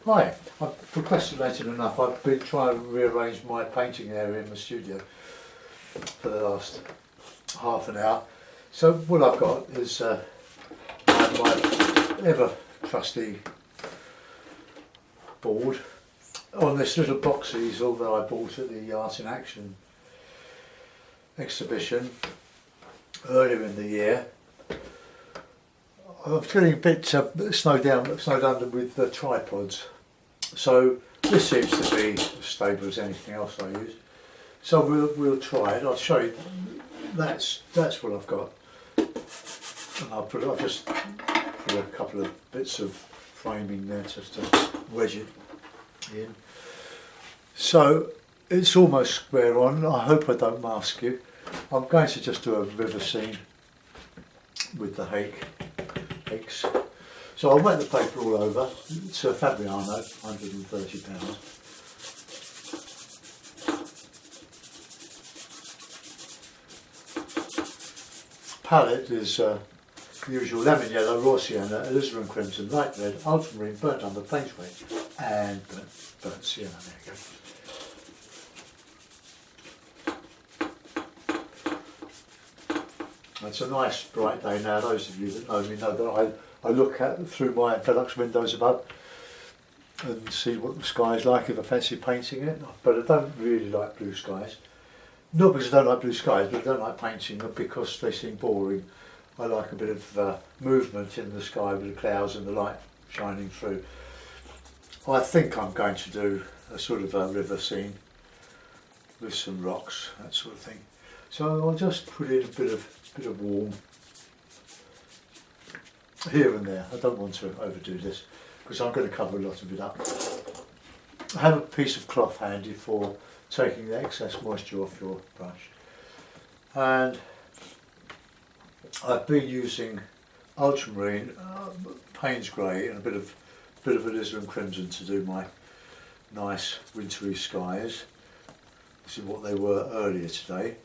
Hi, I've procrastinated enough. I've been trying to rearrange my painting area in the studio for the last half an hour. So what I've got is my ever trusty board on this little box easel that I bought at the Art in Action exhibition earlier in the year. I'm getting a bit snowed under with the tripods, so this seems to be as stable as anything else I use. So we'll try it. I'll show you. That's what I've got. And I've just put a couple of bits of framing there just to wedge it in. So it's almost square on. I hope I don't mask you. I'm going to just do a river scene with the hakes. So I'll wet the paper all over. It's a Fabriano, £130. Palette is the usual lemon yellow, raw sienna, alizarin crimson, light red, ultramarine, burnt umber, plain suede, and burnt sienna. There you go. It's a nice bright day now. Those of you that know me know that I look through my Velux windows above and see what the sky is like if I fancy painting it. But I don't really like blue skies. Not because I don't like blue skies, but I don't like painting them because they seem boring. I like a bit of movement in the sky with the clouds and the light shining through. I think I'm going to do a sort of a river scene with some rocks, that sort of thing. So I'll just put in a bit of warm here and there. I don't want to overdo this because I'm going to cover a lot of it up. I have a piece of cloth handy for taking the excess moisture off your brush, and I've been using ultramarine, Payne's grey, and a bit of alizarin crimson to do my nice wintry skies. This is what they were earlier today.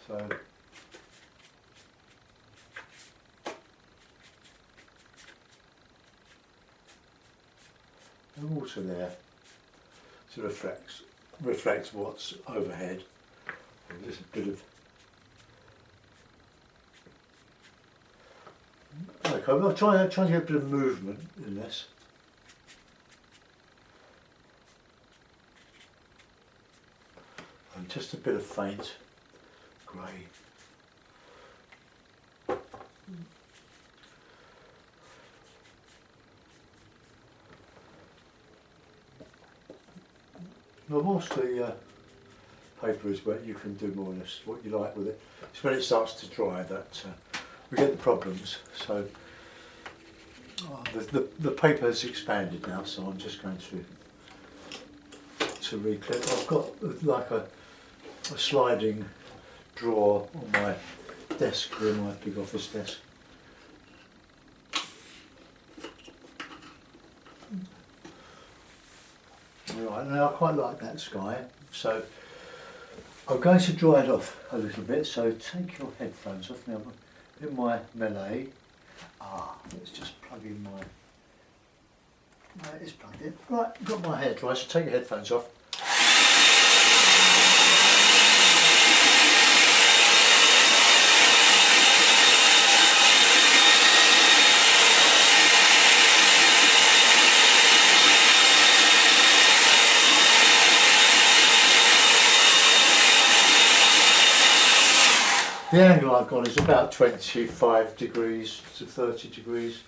So the water there to reflects what's overhead. There's a bit of okay. I'm trying to get a bit of movement in this. And just a bit of faint grey. Now, whilst the paper is wet, you can do more or less what you like with it. It's when it starts to dry that we get the problems. So the paper has expanded now, so I'm just going to reclip. I've got like a sliding drawer on my desk here, my big office desk. Right, now I quite like that sky, so I'm going to dry it off a little bit, so take your headphones off. Now in my melee, let's just plug in my, it's plugged in. Right, got my hair dry, so take your headphones off. The angle I've got is about 25 degrees to 30 degrees.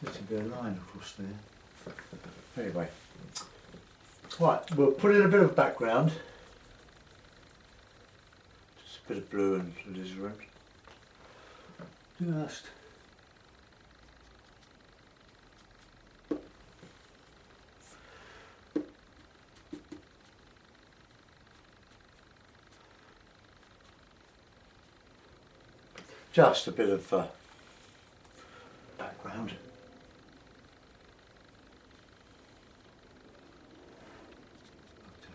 There's a bit of line across there. Anyway, right, we'll put in a bit of background. Just a bit of blue and alizarin. Just a bit of background.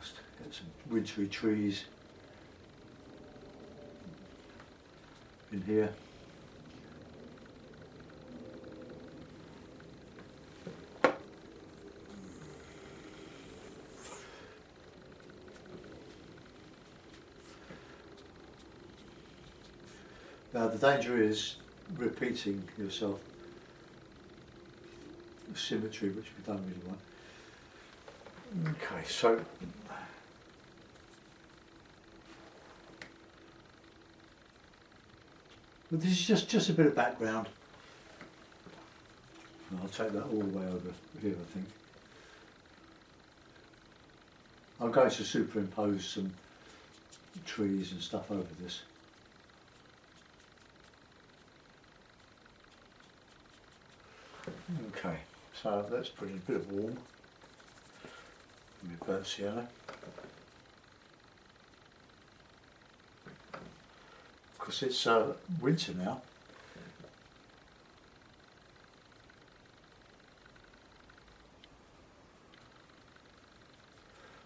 Just get some wintry trees in here. Now the danger is repeating yourself, symmetry, which we don't really want. Okay, so but this is just a bit of background. I'll take that all the way over here, I think. I'm going to superimpose some trees and stuff over this. Okay, so let's put in a bit of warm. Maybe burnt sienna. Because it's winter now.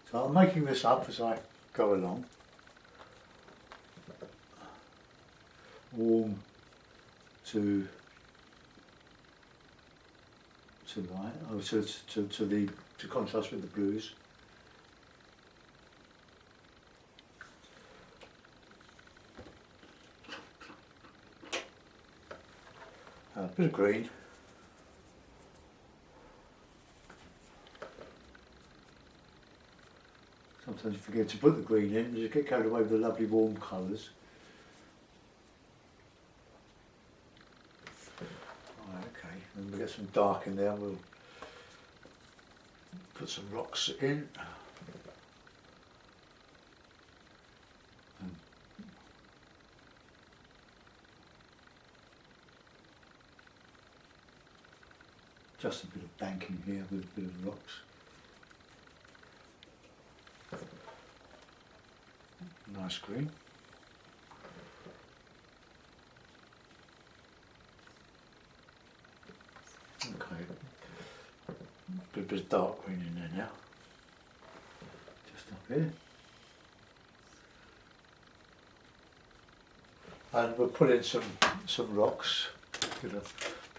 So I'm making this up as I go along. Warm to light, oh, to contrast with the blues. A bit of green. Sometimes you forget to put the green in, you get carried away with the lovely warm colours. Okay, and we'll get some dark in there, we'll put some rocks in. Just a bit of banking here with a bit of rocks. Nice green. Okay. A bit of dark green in there now. Just up here. And we'll put in some rocks. Get a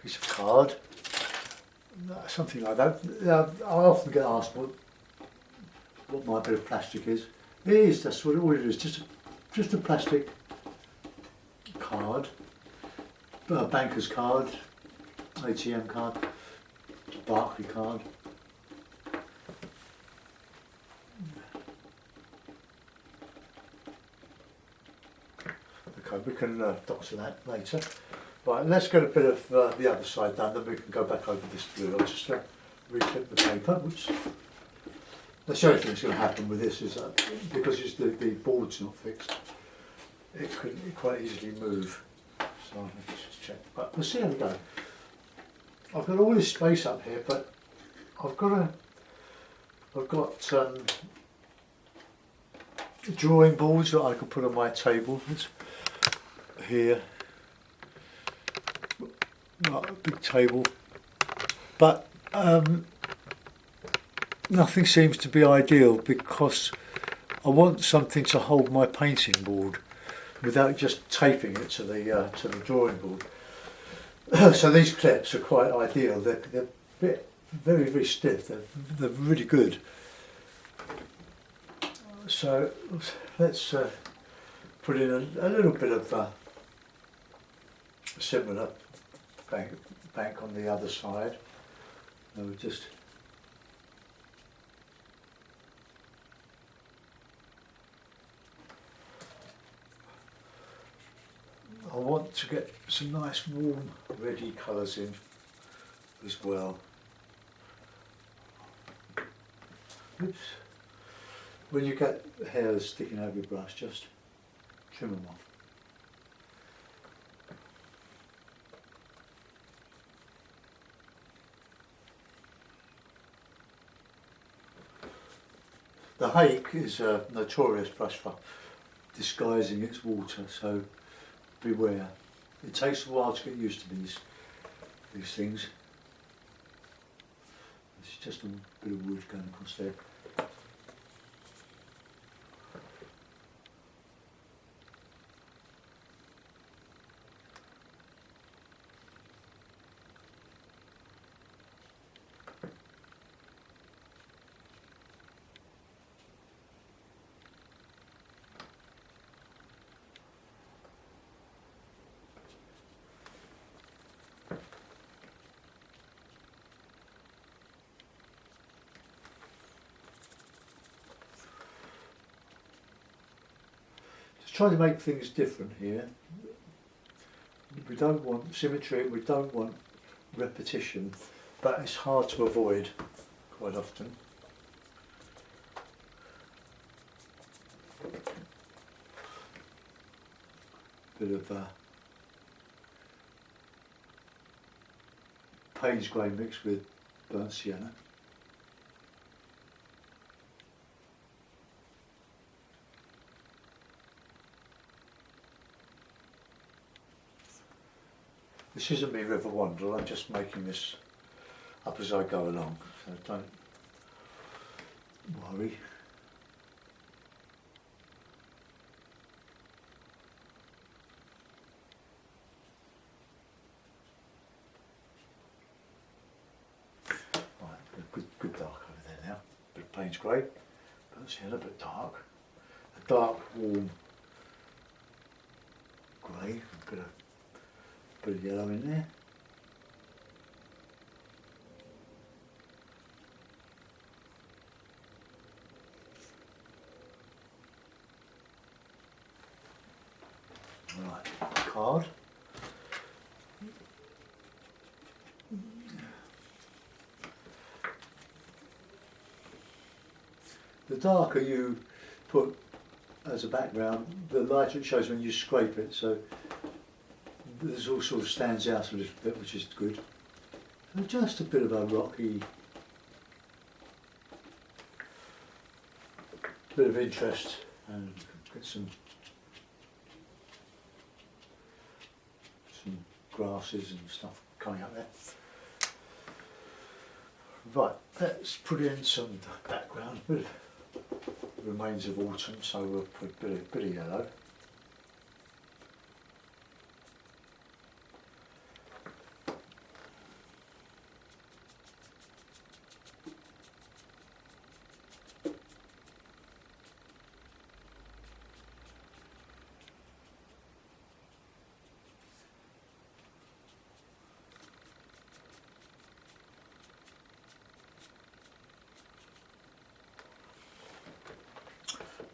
piece of card. Something like that. I often get asked what my bit of plastic is. It is, that's what all it is, just a plastic card, a banker's card, ATM card, Barclay card. Okay, we can doctor that later. Right, let's get a bit of the other side done, then we can go back over this blue. I'll just reflip the paper. Oops. The only thing that's going to happen with this is that because the board's not fixed, it could quite easily move. So let's just check. But we'll see how we go. I've got all this space up here, but I've got drawing boards that I can put on my table. It's here. Not a big table, but nothing seems to be ideal because I want something to hold my painting board without just taping it to the drawing board. So these clips are quite ideal. They're very, very stiff. They're really good. So let's put in a little bit of similar bank on the other side. And we'll just I want to get some nice warm reddy colours in as well. Oops. When you get hairs sticking out of your brush, just trim them off. The hake is a notorious brush for disguising its water, so beware. It takes a while to get used to these things. It's just a bit of wood going across there. trying to make things different here. We don't want symmetry, we don't want repetition, but it's hard to avoid quite often. Bit of Payne's grey mixed with burnt sienna. This isn't me River Wanderer, I'm just making this up as I go along, so don't worry. Right, good dark over there now. Bit of Payne's grey, burnt sienna, a bit dark. A dark, warm grey, a bit of yellow in there. Right, card. The darker you put as a background, the lighter it shows when you scrape it, so this all sort of stands out a little bit, which is good. So just a bit of a rocky, bit of interest, and get some grasses and stuff coming up there. Right, let's put in some background, bit of remains of autumn, so we'll put a bit of yellow.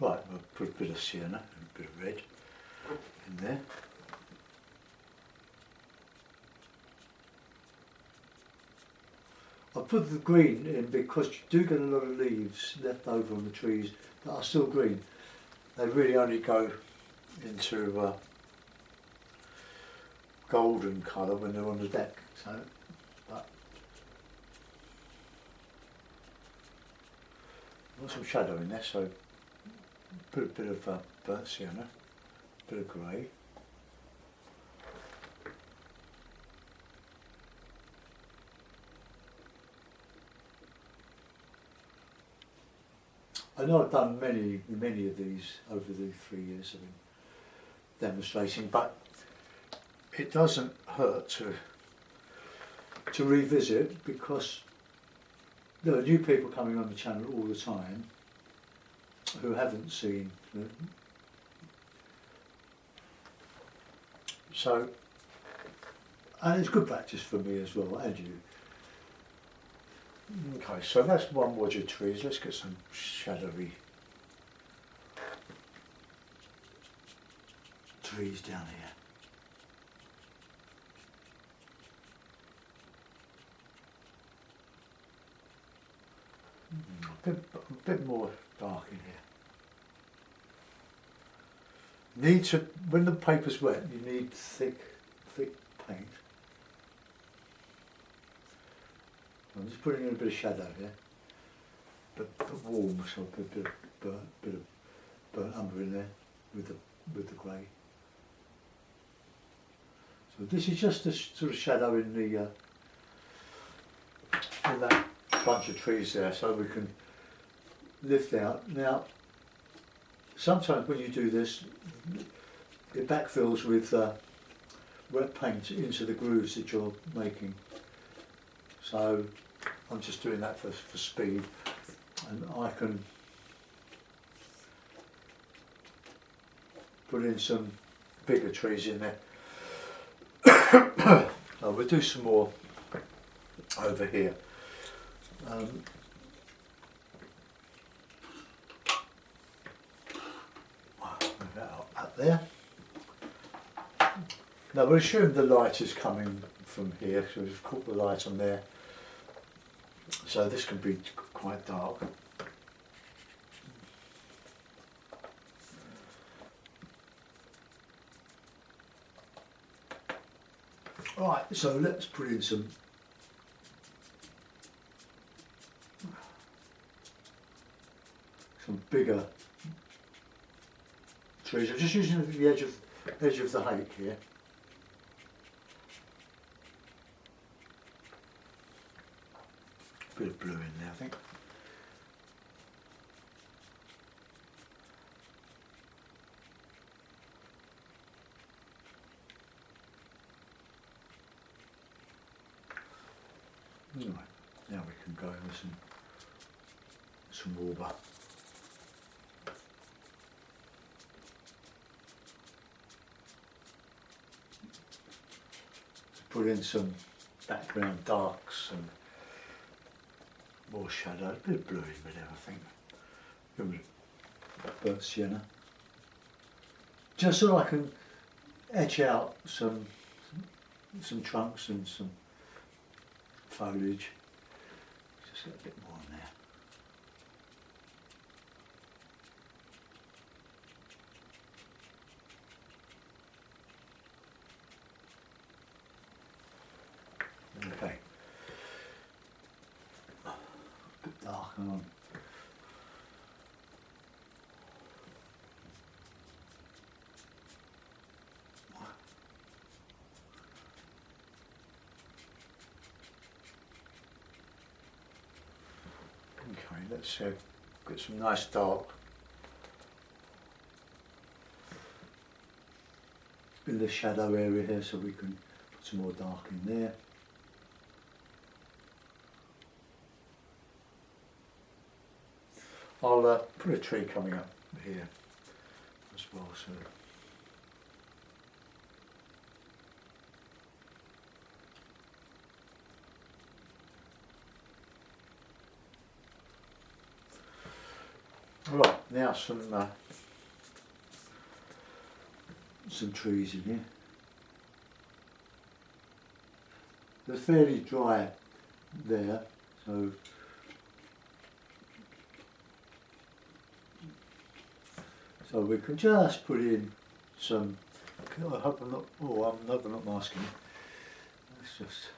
Right, we'll put a bit of sienna and a bit of red in there. I put the green in because you do get a lot of leaves left over on the trees that are still green. They really only go into golden colour when they're on the deck. So, but got some shadow in there, so put a bit of burnt sienna, a bit of grey. I know I've done many of these over the 3 years I've been demonstrating, but it doesn't hurt to revisit, because there are new people coming on the channel all the time who haven't seen them. So, and it's good practice for me as well, and you. Okay, so that's one wedge of trees. Let's get some shadowy trees down here. A bit more dark in here. Need to, when the paper's wet, you need thick paint. I'm just putting in a bit of shadow here, but warm, so I put a bit of burnt umber in there with the grey. So this is just a sort of shadow in the in that bunch of trees there, so we can lift out. Now, sometimes when you do this, it backfills with wet paint into the grooves that you're making. So I'm just doing that for speed, and I can put in some bigger trees in there. We'll do some more over here. Move that up there. Now we'll assume the light is coming from here, so we've caught the light on there. So this can be quite dark. Right, so let's put in some bigger trees. I'm just using the edge of the hake here. Bit of blue in there, I think. Right, now we can go in with some water. Put in some background darks and more shadow, a bit of blue in there, I think. Burnt sienna. Just so I can etch out some trunks and some foliage. Just get a bit more in there. Okay. A bit darker on. Okay, let's get some nice dark in the shadow area here, so we can put some more dark in there. I'll put a tree coming up here as well, so right, now some trees in here. They're fairly dry there, so we can just put in some. I hope I'm not. Oh, I hope I'm not masking. Let's just.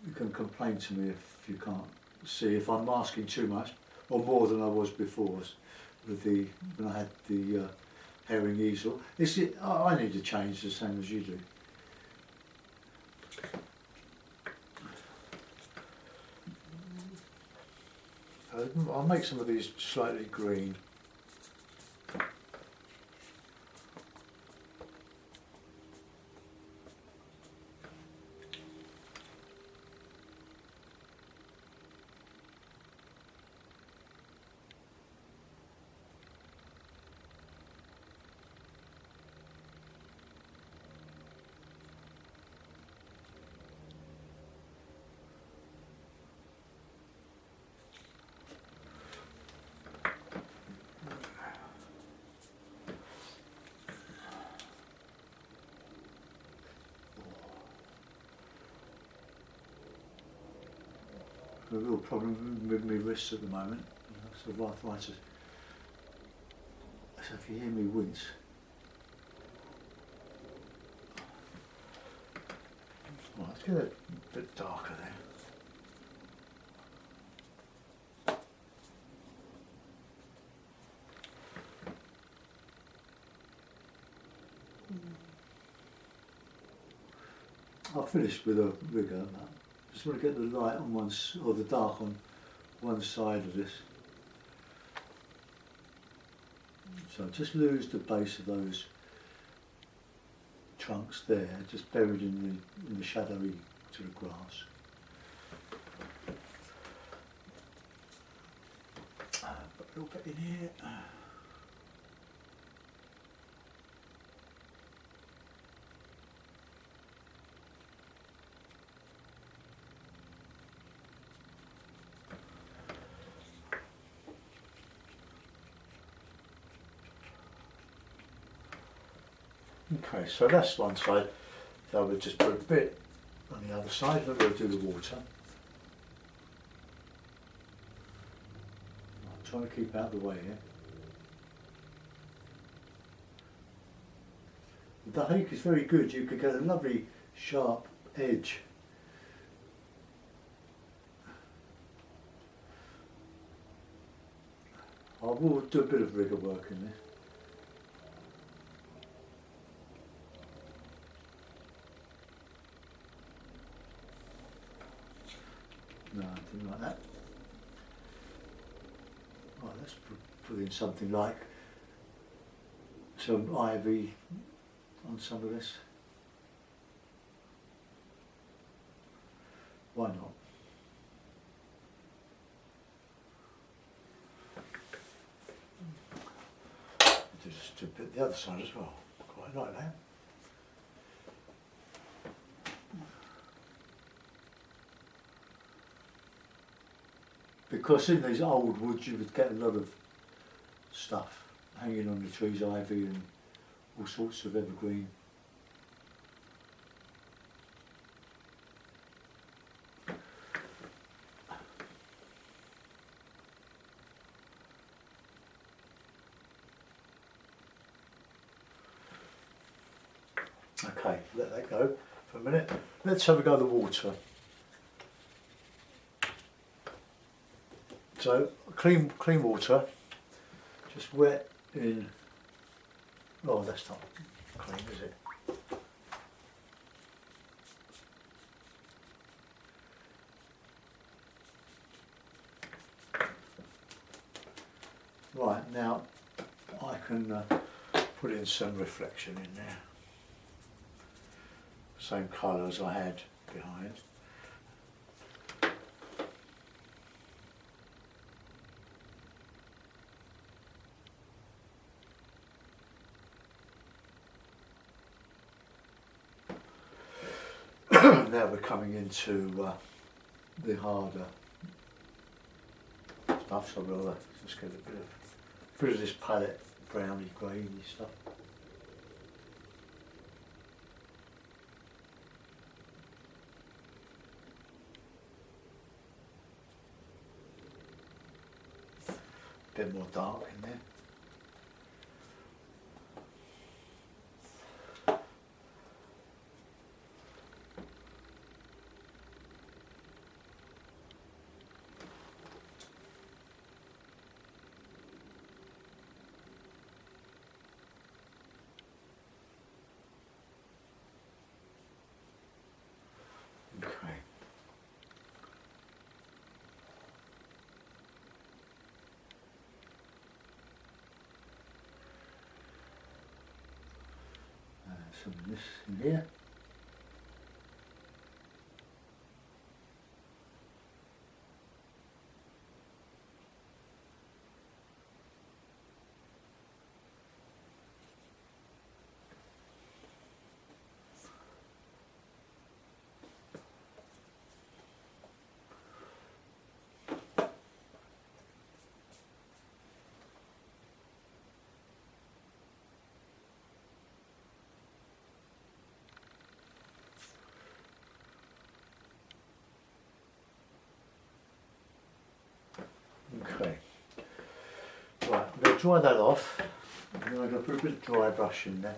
You can complain to me if you can't see if I'm masking too much or more than I was before with when I had the herring easel. I need to change the same as you do. I'll make some of these slightly green. A real problem with my wrists at the moment. Sort of arthritis. So if you hear me wince, right, let's get a bit darker there. I'll finish with a rigger. Just want to get the light on one, or the dark on one side of this. So just lose the base of those trunks there, just buried in the shadowy sort of grass. Put a little bit in here. Okay, so that's one side. So we'll just put a bit on the other side, and we'll do the water. I'm trying to keep out of the way here. The hake is very good. You could get a lovely sharp edge. I will do a bit of rigger work in this. No, I didn't like that. Right, let's put in something like some ivy on some of this. Why not? Just a bit the other side as well. Quite like that. Because in these old woods you would get a lot of stuff hanging on the trees, ivy and all sorts of evergreen. Okay, let that go for a minute. Let's have a go at the water. So clean water, just wet in. Oh, that's not clean, is it? Right, now I can put in some reflection in there. Same colour as I had behind. Now we're coming into the harder stuff, so we'll just get a bit of this palette browny grainy stuff. A bit more dark in there. Okay. Some of this in here. Okay, right, I'm going to dry that off, and then I'm going to put a bit of dry brush in there.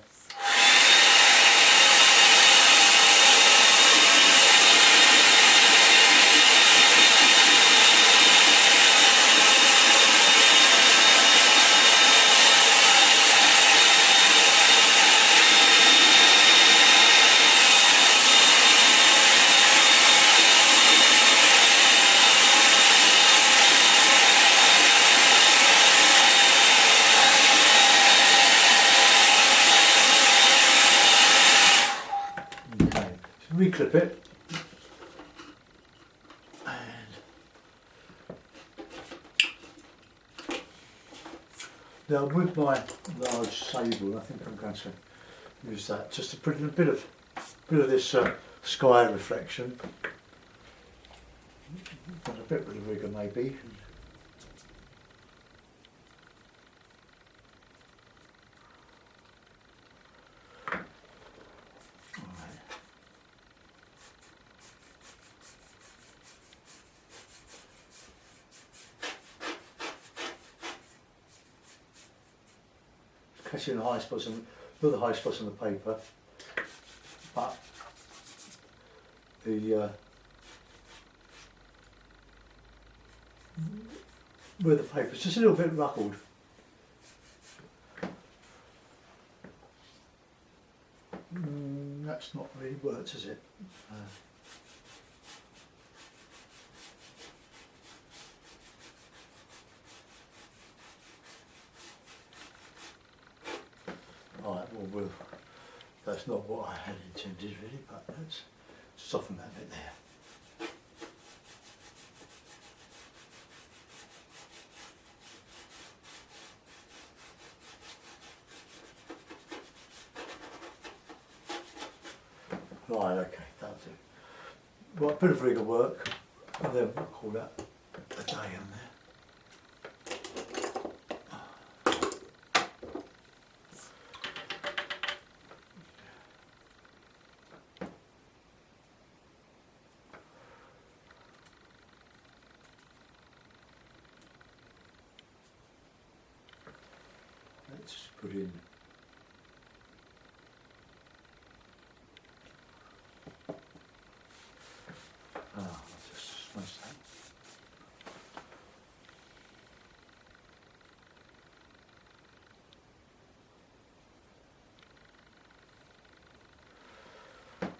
Reclip it, and now with my large sable, I think I'm going to use that just to put in a bit of this sky reflection, and a bit of the rigger maybe. catching the high spots on, not the high spots on the paper, but the where the paper's just a little bit ruffled. That's not really worked, has it? Alright, well, that's not what I had intended really, but let's soften that bit there. Right, okay, that'll do. Right, bit of rigger work, and then we'll call that a day on there. Let's put in I'll just smash that.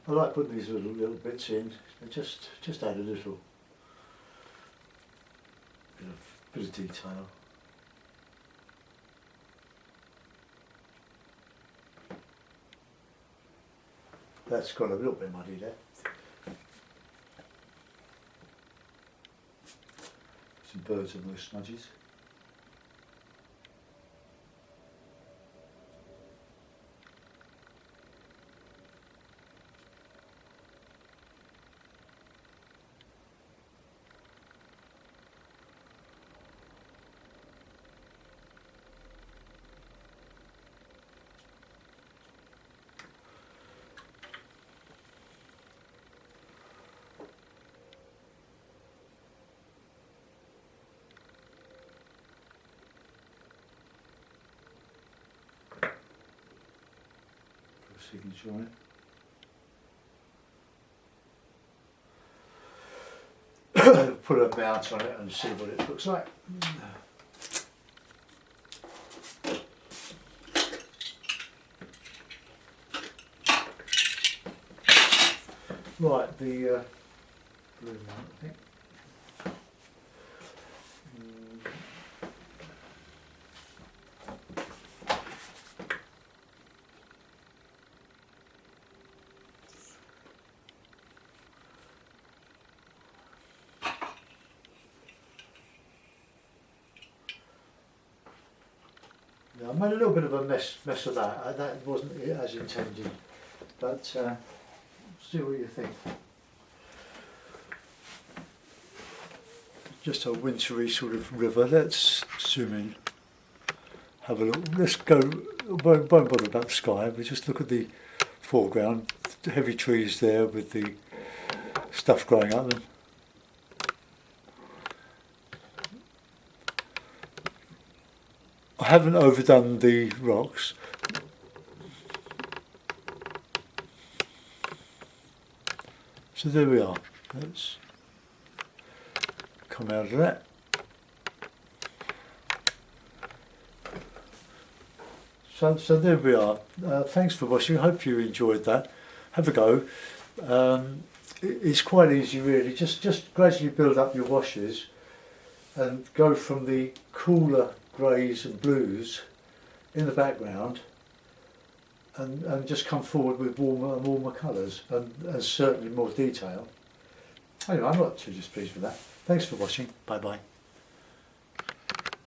I like putting these little bits in. Just add a little bit of detail. That's got a little bit muddy there. Some birds and those smudges. Signature on it. Put a mount on it and see what it looks like. Right, the blue mount, I think. I made a little bit of a mess of that. That wasn't as intended, but see what you think. Just a wintry sort of river. Let's zoom in, have a look. Let's go. Won't bother about the sky. We just look at the foreground. The heavy trees there with the stuff growing up them. I haven't overdone the rocks. So there we are. Let's come out of that. So there we are. Thanks for watching. I hope you enjoyed that. Have a go. It's quite easy really. Just gradually build up your washes and go from the cooler greys and blues in the background and just come forward with warmer and warmer colours and certainly more detail. Anyway, I'm not too displeased with that. Thanks for watching. Bye bye.